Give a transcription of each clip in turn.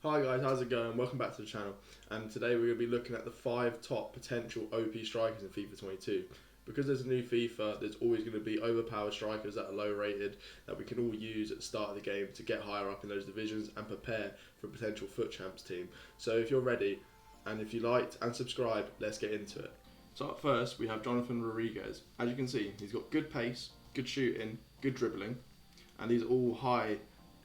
Hi guys, how's it going? Welcome back to the channel. And today we're going to be looking at the 5 top potential OP strikers in FIFA 22. Because there's a new FIFA, there's always going to be overpowered strikers that are low rated that we can all use at the start of the game to get higher up in those divisions and prepare for a potential FUT Champs team. So if you're ready, and if you liked and subscribed, let's get into it. So up first we have Jonathan Rodriguez. As you can see, he's got good pace, good shooting, good dribbling, and these are all high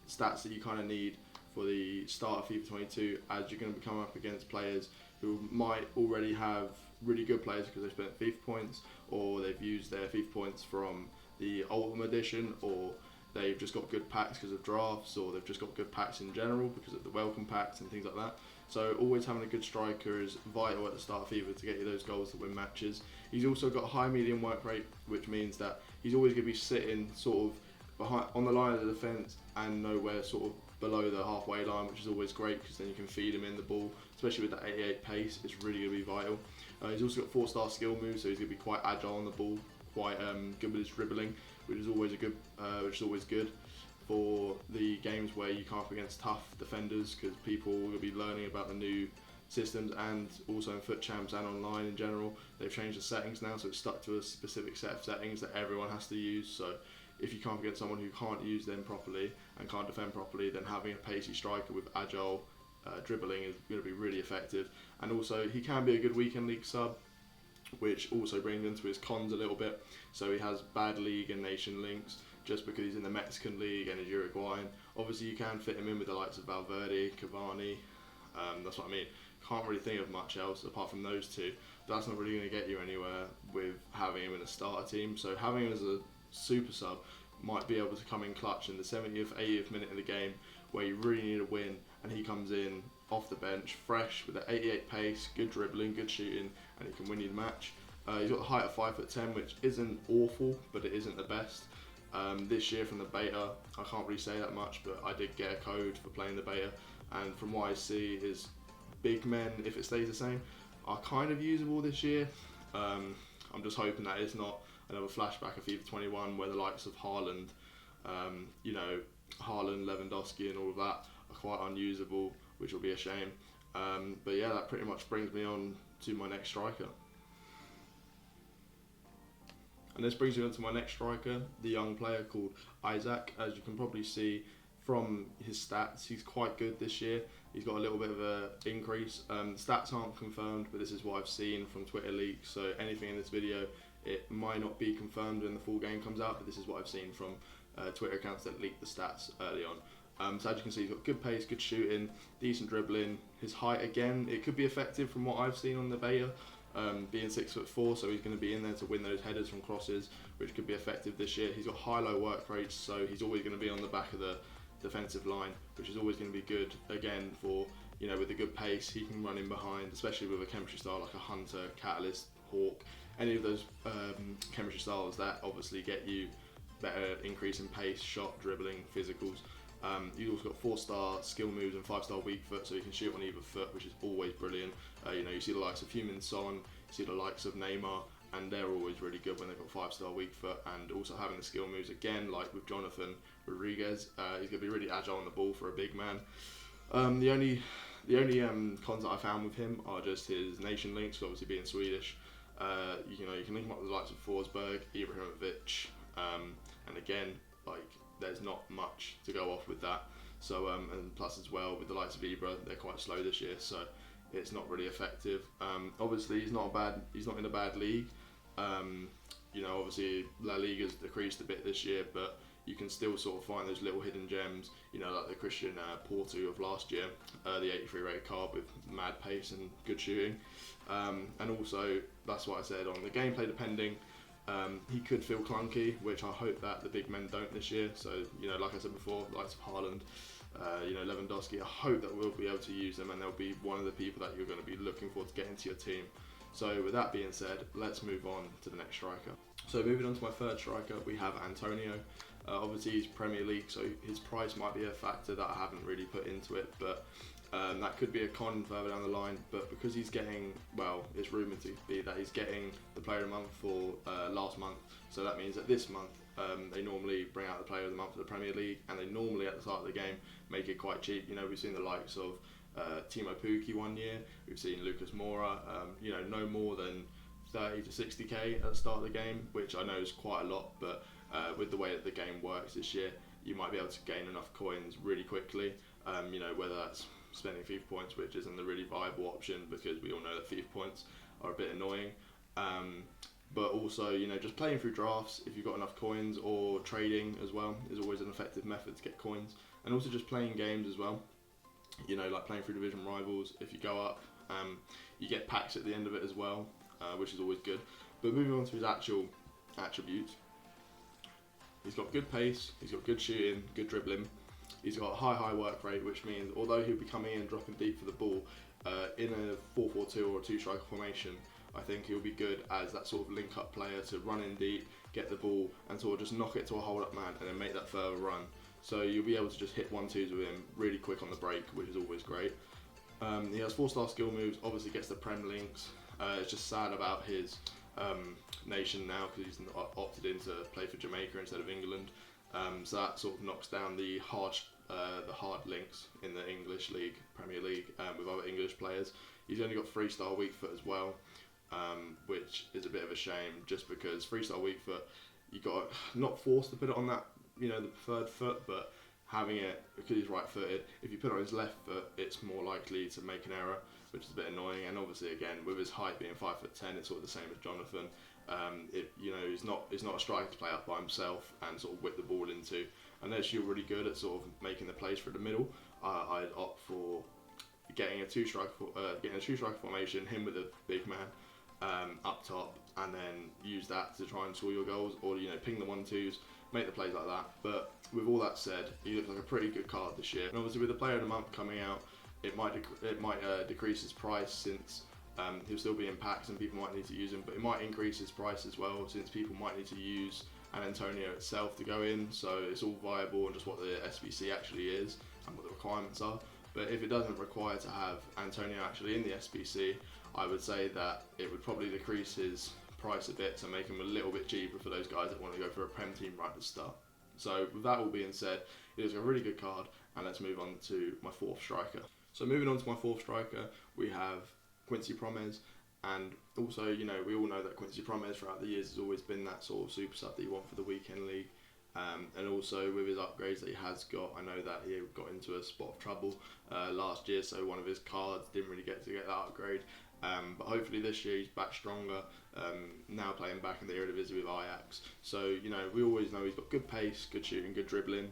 stats that you kind of need for the start of FIFA 22, as you're going to come up against players who might already have really good players because they spent FIFA points, or they've used their FIFA points from the Ultimate Edition, or they've just got good packs because of drafts, or they've just got good packs in general because of the welcome packs and things like that. So always having a good striker is vital at the start of FIFA to get you those goals to win matches. He's also got a high medium work rate, which means that he's always going to be sitting sort of behind on the line of the defence and nowhere sort of below the halfway line, which is always great because then you can feed him in the ball, especially with that 88 pace. It's really going to be vital. He's also got 4-star skill moves, so he's going to be quite agile on the ball, quite good with his dribbling, which is always good for the games where you come up against tough defenders, because people will be learning about the new systems, and also in FUT Champs and online in general they've changed the settings now, so it's stuck to a specific set of settings that everyone has to use. So if you come up against someone who can't use them properly and can't defend properly, then having a pacey striker with agile dribbling is going to be really effective. And also he can be a good weekend league sub, which also brings into his cons a little bit. So he has bad league and nation links just because he's in the Mexican league and is Uruguayan. Obviously you can fit him in with the likes of Valverde, Cavani, that's what I mean. Can't really think of much else apart from those two. That's not really going to get you anywhere with having him in a starter team. So having him as a super sub might be able to come in clutch in the 70th, 80th minute of the game where you really need a win, and he comes in off the bench fresh with that 88 pace, good dribbling, good shooting, and he can win you the match. He's got the height of 5'10", which isn't awful, but it isn't the best. This year from the beta, I can't really say that much, but I did get a code for playing the beta, and from what I see, his big men, if it stays the same, are kind of usable this year. I'm just hoping that it's not another flashback of FIFA 21 where the likes of Haaland, Haaland, Lewandowski and all of that are quite unusable, which will be a shame. But yeah, that pretty much brings me on to my next striker. And this brings me on to my next striker, the young player called Isak. As you can probably see from his stats, he's quite good this year. He's got a little bit of an increase. Stats aren't confirmed, but this is what I've seen from Twitter leaks. So anything in this video, it might not be confirmed when the full game comes out, but this is what I've seen from Twitter accounts that leaked the stats early on. So as you can see, he's got good pace, good shooting, decent dribbling. His height, again, it could be effective from what I've seen on the beta, being 6'4", so he's going to be in there to win those headers from crosses, which could be effective this year. He's got high-low work rates, so he's always going to be on the back of the defensive line, which is always going to be good, again, for, with a good pace. He can run in behind, especially with a chemistry style like a Hunter, Catalyst, Hawk, any of those chemistry styles that obviously get you better increase in pace, shot, dribbling, physicals. You've also got 4-star skill moves and 5-star weak foot, so you can shoot on either foot, which is always brilliant. You see the likes of Heung-min Son, you see the likes of Neymar, and they're always really good when they've got 5-star weak foot. And also having the skill moves, again, like with Jonathan Rodriguez, he's going to be really agile on the ball for a big man. The only cons that I found with him are just his nation links, obviously being Swedish. You can link him up with the likes of Forsberg, Ibrahimovic, and again, there's not much to go off with that. So and plus as well with the likes of Ibra, they're quite slow this year, so it's not really effective. Obviously he's not in a bad league. Obviously La Liga's decreased a bit this year, but you can still sort of find those little hidden gems, like the Christian Porto of last year, the 83 rated card with mad pace and good shooting. And also, that's what I said on the gameplay depending, he could feel clunky, which I hope that the big men don't this year. So, like I said before, the likes of Haaland, Lewandowski, I hope that we'll be able to use them and they'll be one of the people that you're going to be looking for to get into your team. So with that being said, let's move on to the next striker. So moving on to my third striker, we have Antonio. Obviously he's Premier League, so his price might be a factor that I haven't really put into it, but that could be a con further down the line. But because he's getting, it's rumoured to be that he's getting the player of the month for last month, so that means that this month They normally bring out the player of the month for the Premier League, and they normally at the start of the game make it quite cheap. You know, we've seen the likes of Timo Pukki one year, we've seen Lucas Moura, you know, no more than 30 to 60k at the start of the game, which I know is quite a lot, but with the way that the game works this year, you might be able to gain enough coins really quickly. You know, whether that's spending FIFA points, which isn't a really viable option because we all know that FIFA points are a bit annoying. But also, you know, just playing through drafts if you've got enough coins, or trading as well is always an effective method to get coins. And also just playing games as well. You know, like playing through division rivals. If you go up, you get packs at the end of it as well, which is always good. But moving on to his actual attributes, he's got good pace, he's got good shooting, good dribbling. He's got a high work rate, which means although he'll be coming in and dropping deep for the ball in a 4-4-2 or a 2-striker formation, I think he'll be good as that sort of link-up player to run in deep, get the ball, and sort of just knock it to a hold-up man and then make that further run. So you'll be able to just hit 1-2s with him really quick on the break, which is always great. He has 4-star skill moves, obviously gets the Prem links. It's just sad about his nation now because he's opted in to play for Jamaica instead of England. So that sort of knocks down the hard links in the English League, Premier League, with other English players. He's only got 3-star weak foot as well, which is a bit of a shame, just because 3-star weak foot, you got not forced to put it on that, you know, the preferred foot, but having it, because he's right-footed, if you put it on his left foot, it's more likely to make an error, which is a bit annoying. And obviously, again, with his height being 5'10", it's sort of the same as Jonathan. You know, he's not a striker to play up by himself and sort of whip the ball into. Unless you're really good at sort of making the plays through the middle, I'd opt for getting a two-striker formation, him with a big man up top, and then use that to try and score your goals, or, you know, ping the 1-2s, make the plays like that. But with all that said, he looks like a pretty good card this year. And obviously with the player of the month coming out, it might decrease his price, since he'll still be in packs and people might need to use him, but it might increase his price as well, since people might need to use an Antonio itself to go in. So it's all viable and just what the SBC actually is and what the requirements are. But if it doesn't require to have Antonio actually in the SBC, I would say that it would probably decrease his price a bit to make him a little bit cheaper for those guys that want to go for a Prem team right at the start. So with that all being said, it is a really good card, and let's move on to my fourth striker. So moving on to my fourth striker, we have Quincy Promes. And also, you know, we all know that Quincy Promes throughout the years has always been that sort of super sub that you want for the weekend league. And also with his upgrades that he has got, I know that he got into a spot of trouble last year, so one of his cards didn't really get that upgrade. But hopefully this year he's back stronger, now playing back in the Eredivisie with Ajax. So, you know, we always know he's got good pace, good shooting, good dribbling,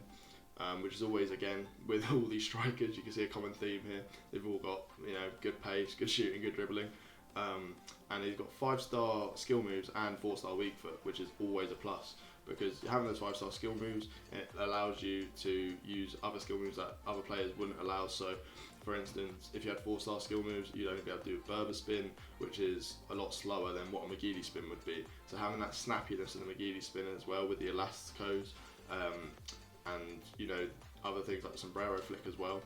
which is always, again, with all these strikers, you can see a common theme here. They've all got, you know, good pace, good shooting, good dribbling. And he's got 5-star skill moves and 4-star weak foot, which is always a plus, because having those 5-star skill moves, it allows you to use other skill moves that other players wouldn't allow. So for instance, if you had 4-star skill moves, you'd only be able to do a Berber spin, which is a lot slower than what a McGeady spin would be. So having that snappiness in the McGeady spin as well, with the elasticos, and, you know, other things like the sombrero flick as well.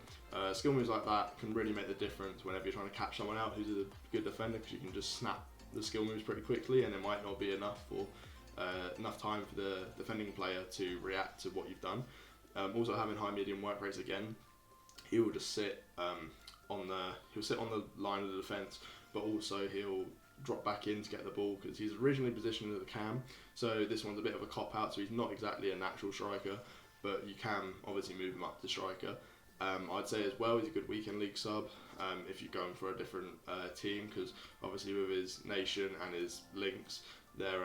Skill moves like that can really make the difference whenever you're trying to catch someone out who's a good defender, because you can just snap the skill moves pretty quickly, and it might not be enough time for the defending player to react to what you've done. Also having high medium work rates again, he will just sit on the line of the defence, but also he'll drop back in to get the ball, because he's originally positioned as a cam. So this one's a bit of a cop out, so he's not exactly a natural striker, but you can obviously move him up to striker. I'd say as well he's a good weekend league sub if you're going for a different team, because obviously with his nation and his links, their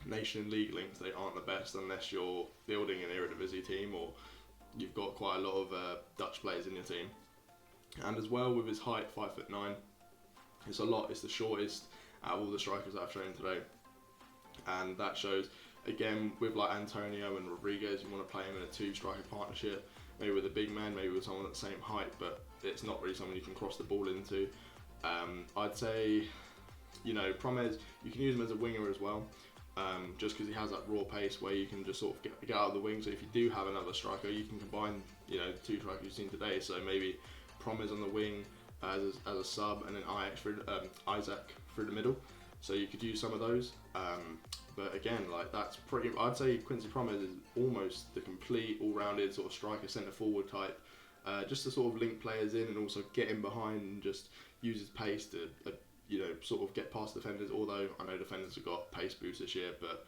nation and league links, they aren't the best unless you're building an Eredivisie team or you've got quite a lot of Dutch players in your team. And as well with his height, 5'9", it's the shortest out of all the strikers that I've shown today, and that shows. Again, with like Antonio and Rodriguez, you want to play him in a 2-striker partnership, maybe with a big man, maybe with someone at the same height, but it's not really someone you can cross the ball into. I'd say, you know, Promes, you can use him as a winger as well, just because he has that raw pace where you can just sort of get out of the wing. So if you do have another striker, you can combine, you know, 2 strikers you've seen today. So maybe Promes on the wing as a sub, and then Isak through the middle. so you could use some of those. But again, like that's pretty. I'd say Quincy Promes is almost the complete all-rounded sort of striker, centre forward type, just to sort of link players in and also get in behind and just use his pace to sort of get past defenders. Although I know defenders have got pace boosts this year, but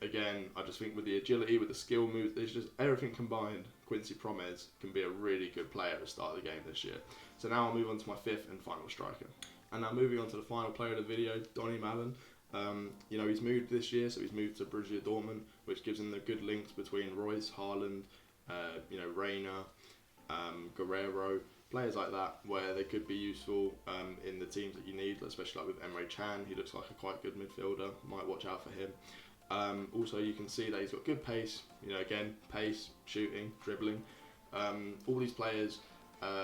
again, I just think with the agility, with the skill moves, there's just everything combined. Quincy Promes can be a really good player at the start of the game this year. So now I'll move on to my fifth and final striker. And now moving on to the final player of the video, Donny Madden. He's moved this year, so he's moved to Borussia Dortmund, which gives him the good links between Royce, Haaland, Reina, Guerrero, players like that, where they could be useful in the teams that you need, especially like with Emre Can. He looks like a quite good midfielder. Might watch out for him. Also, you can see that he's got good pace. Again, pace, shooting, dribbling. All these players,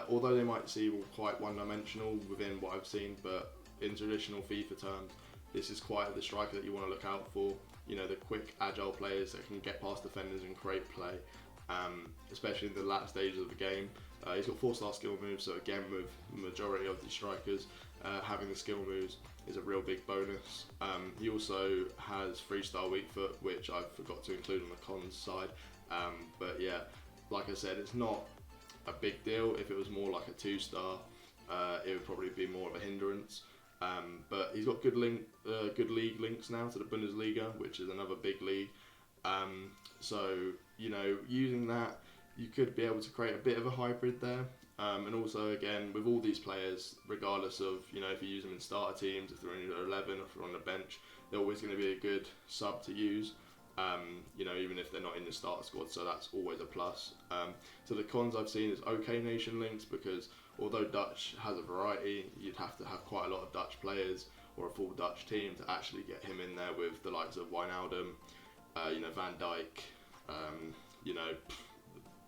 although they might seem quite one-dimensional within what I've seen, but in traditional FIFA terms, this is quite the striker that you want to look out for. The quick, agile players that can get past defenders and create play, especially in the latter stages of the game. He's got 4-star skill moves, so again, with the majority of the strikers, having the skill moves is a real big bonus. He also has 3-star weak foot, which I forgot to include on the cons side. But yeah, like I said, it's not a big deal. If it was more like a 2-star, it would probably be more of a hindrance. But he's got good league links now to the Bundesliga, which is another big league. So using that, you could be able to create a bit of a hybrid there. And also, again, with all these players, regardless of if you use them in starter teams, if they're in your 11, or if they're on the bench, they're always going to be a good sub to use. Even if they're not in the starter squad, so that's always a plus. So the cons I've seen is okay nation links, because although Dutch has a variety, you'd have to have quite a lot of Dutch players or a full Dutch team to actually get him in there with the likes of Wijnaldum, Van Dijk,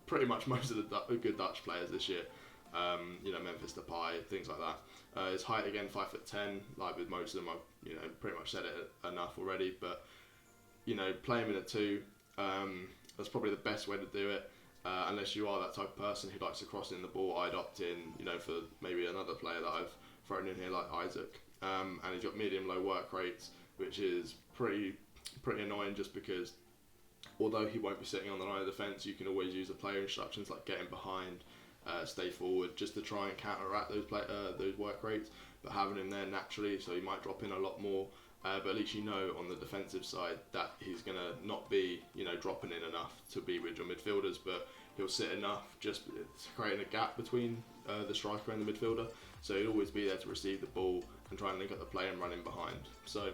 pretty much most of the good Dutch players this year. Memphis Depay, things like that. His height again, 5'10", like with most of them, I've pretty much said it enough already. But play him in a 2. That's probably the best way to do it. Unless you are that type of person who likes to cross in the ball, I'd opt in, for maybe another player that I've thrown in here, like Isak. And he's got medium-low work rates, which is pretty annoying, just because although he won't be sitting on the line of defence, you can always use the player instructions like getting behind, stay forward, just to try and counteract those work rates. But having him there naturally, so he might drop in a lot more. But at least on the defensive side that he's going to not be dropping in enough to be with your midfielders, but he'll sit enough, just creating a gap between the striker and the midfielder. So he'll always be there to receive the ball and try and link up the play and run in behind. So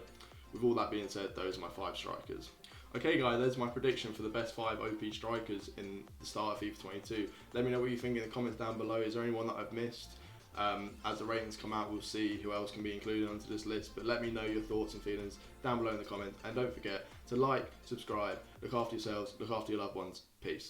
with all that being said, those are my 5 strikers. Okay guys, there's my prediction for the best 5 OP strikers in the start of FIFA 22. Let me know what you think in the comments down below. Is there anyone that I've missed? As the ratings come out, we'll see who else can be included onto this list, but let me know your thoughts and feelings down below in the comments, and don't forget to like, subscribe, look after yourselves, look after your loved ones. Peace.